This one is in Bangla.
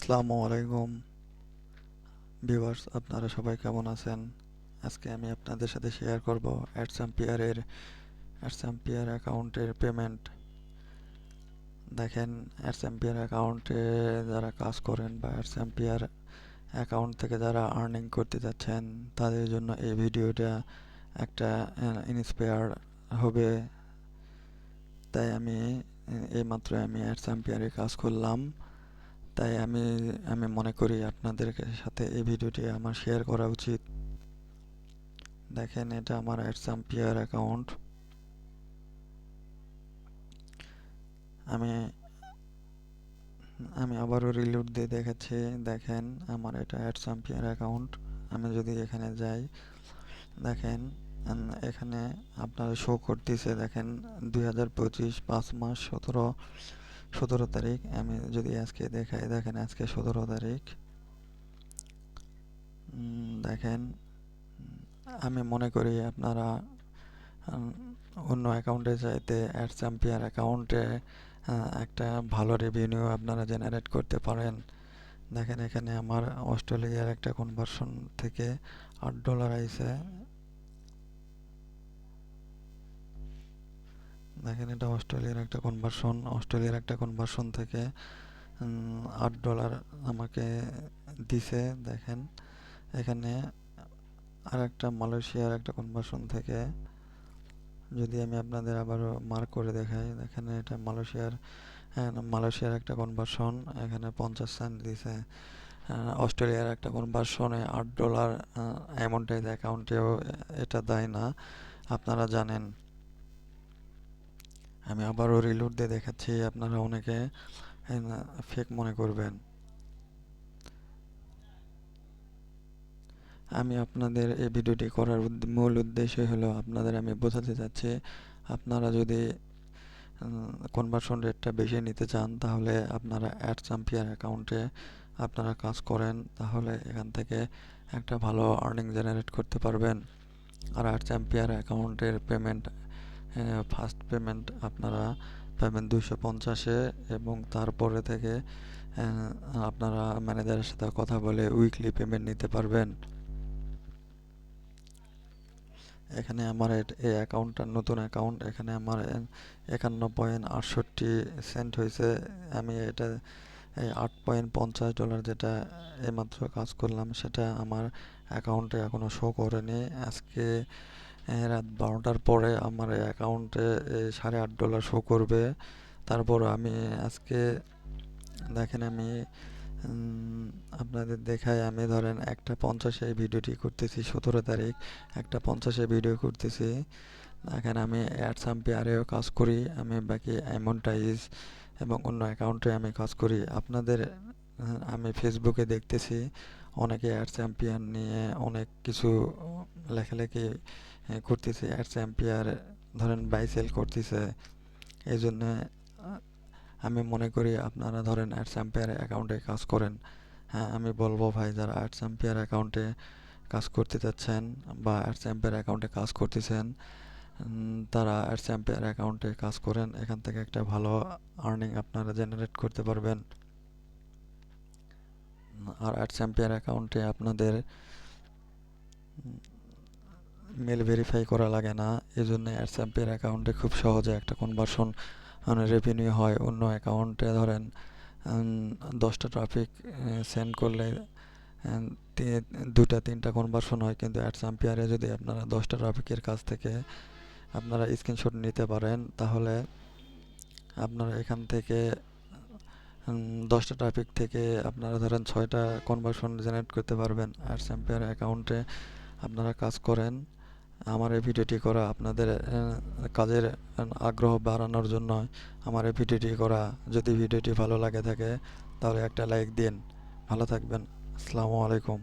আসসালামু আলাইকুম ভিউয়ার্স, আপনারা সবাই কেমন আছেন? আজকে আমি আপনাদের সাথে শেয়ার করব অ্যাডসাম্পিয়ার অ্যাকাউন্টের পেমেন্ট। দেখেন, অ্যাডসাম্পিয়ার অ্যাকাউন্টে যারা কাজ করেন বা অ্যাডসাম্পিয়ার অ্যাকাউন্ট থেকে যারা আর্নিং করতে যাচ্ছেন তাদের জন্য এই ভিডিওটা একটা ইন্সপায়ার হবে। তাই এইমাত্র আমি অ্যাডসাম্পিয়ারে কাজ করলাম। তাই আমি আমি মনে করি আপনাদের সাথে এই ভিডিওটি আমার শেয়ার করা উচিত। দেখেন, এটা আমার অ্যাডসাম্পিয়ার অ্যাকাউন্ট। আমি আমি আবারও রিলোড দিয়ে দেখাচ্ছি। দেখেন, আমার এটা অ্যাডসাম্পিয়ার অ্যাকাউন্ট। আমি যদি এখানে যাই, দেখেন এখানে আপনার শো করতেছে। দেখেন, 2025 5 মাস 17 তারিখ। আমি যদি আজকে দেখাই, দেখেন আজকে 17 তারিখ। দেখেন, আমি মনে করি আপনারা অন্য অ্যাকাউন্টে চাইতে অ্যাডসাম্পিয়ার অ্যাকাউন্টে একটা ভালো রেভিনিউ আপনারা জেনারেট করতে পারেন। দেখেন, এখানে আমার অস্ট্রেলিয়ার একটা কনভার্সন থেকে $8 আইছে। দেখেন, এটা অস্ট্রেলিয়ার একটা কনভার্সন থেকে $8 আমাকে দিছে। দেখেন, এখানে আর একটা মালয়েশিয়ার একটা কনভার্সন থেকে, যদি আমি আপনাদের আবারও মার্ক করে দেখাই, দেখেন এটা মালয়েশিয়ার একটা কনভার্সন, এখানে 50 সেন্ট দিছে। অস্ট্রেলিয়ার একটা কনভার্সনে $8 অ্যামাউন্টেজ অ্যাকাউন্টেও এটা দেয় না, আপনারা জানেন। আমি আবারও রিলোড দিয়ে দেখাচ্ছি, আপনারা অনেকে ফেক মনে করবেন। আমি আপনাদের এই ভিডিওটি করার মূল উদ্দেশ্যই হলো আপনাদের আমি বোঝাতে চাচ্ছি, আপনারা যদি কনভার্সন রেটটা বেশি নিতে চান তাহলে আপনারা অ্যাডসাম্পিয়ার অ্যাকাউন্টে আপনারা কাজ করেন, তাহলে এখান থেকে একটা ভালো আর্নিং জেনারেট করতে পারবেন। আর অ্যাডসাম্পিয়ার অ্যাকাউন্টের পেমেন্ট, ফার্স্ট পেমেন্ট আপনারা পাবেন 250-এ, এবং তারপরে থেকে আপনারা ম্যানেজারের সাথে কথা বলে উইকলি পেমেন্ট নিতে পারবেন। এখানে আমার এই অ্যাকাউন্টটা নতুন অ্যাকাউন্ট। এখানে আমার 51.68 হয়েছে। আমি এটা এই $8.50 যেটা এইমাত্র কাজ করলাম সেটা আমার অ্যাকাউন্টে এখনও শো করেনি। আজকে রাত 12টার পরে আমার এই অ্যাকাউন্টে $8.50 শো করবে। তারপর আমি আজকে, দেখেন আমি আপনাদের দেখাই, আমি ধরেন 1:50 এই ভিডিওটি করতেছি, 17 তারিখ 1:50 ভিডিও করতেছি। দেখেন, আমি অ্যাডসাম্পিয়ারেও কাজ করি, আমি বাকি অ্যামোনটাইজ এবং অন্য অ্যাকাউন্টে আমি কাজ করি। আমি ফেসবুকে দেখতেছি অনেকে অ্যাডসাম্পিয়ার নিয়ে অনেক কিছু লেখালেখি করতেছে, অ্যাডসাম্পিয়ার ধরেন বাই সেল করতেছে। এই জন্য আমি মনে করি আপনারা ধরেন অ্যাডসাম্পিয়ার অ্যাকাউন্টে কাজ করেন। হ্যাঁ, আমি বলবো ভাই, যারা অ্যাডসাম্পিয়ার অ্যাকাউন্টে কাজ করতে চাচ্ছেন বা অ্যাডসাম্পিয়ার অ্যাকাউন্টে কাজ করতেছেন, তারা অ্যাডসাম্পিয়ার অ্যাকাউন্টে কাজ করেন। এখান থেকে একটা ভালো আর্নিং আপনারা জেনারেট করতে পারবেন। আর অ্যাডসাম্পিয়ার অ্যাকাউন্টে আপনাদের মেল ভেরিফাই করা লাগে না, এজন্য অ্যাডসাম্পিয়ার অ্যাকাউন্টে খুব সহজে একটা কনভার্সন রেভিনিউ হয়। অন্য অ্যাকাউন্টে ধরেন 10টা ট্রাফিক সেন্ড করলে 2টা 3টা কনভার্সন হয়, কিন্তু অ্যাডসাম্পিয়ারে যদি আপনারা 10টা ট্রাফিকের কাছ থেকে আপনারা স্ক্রিনশট নিতে পারেন, তাহলে আপনারা এখান থেকে 10টা ট্রাফিক থেকে আপনারা ধরেন 6টা কনভার্সন জেনারেট করতে পারবেন। অ্যাডসাম্পিয়ার অ্যাকাউন্টে আপনারা কাজ করেন। আমার এই ভিডিওটি করা আপনাদের কাজের আগ্রহ বাড়ানোর জন্য আমার এই ভিডিওটি করা। যদি ভিডিওটি ভালো লাগে থাকে তাহলে একটা লাইক দিন। ভালো থাকবেন। আসসালামু আলাইকুম।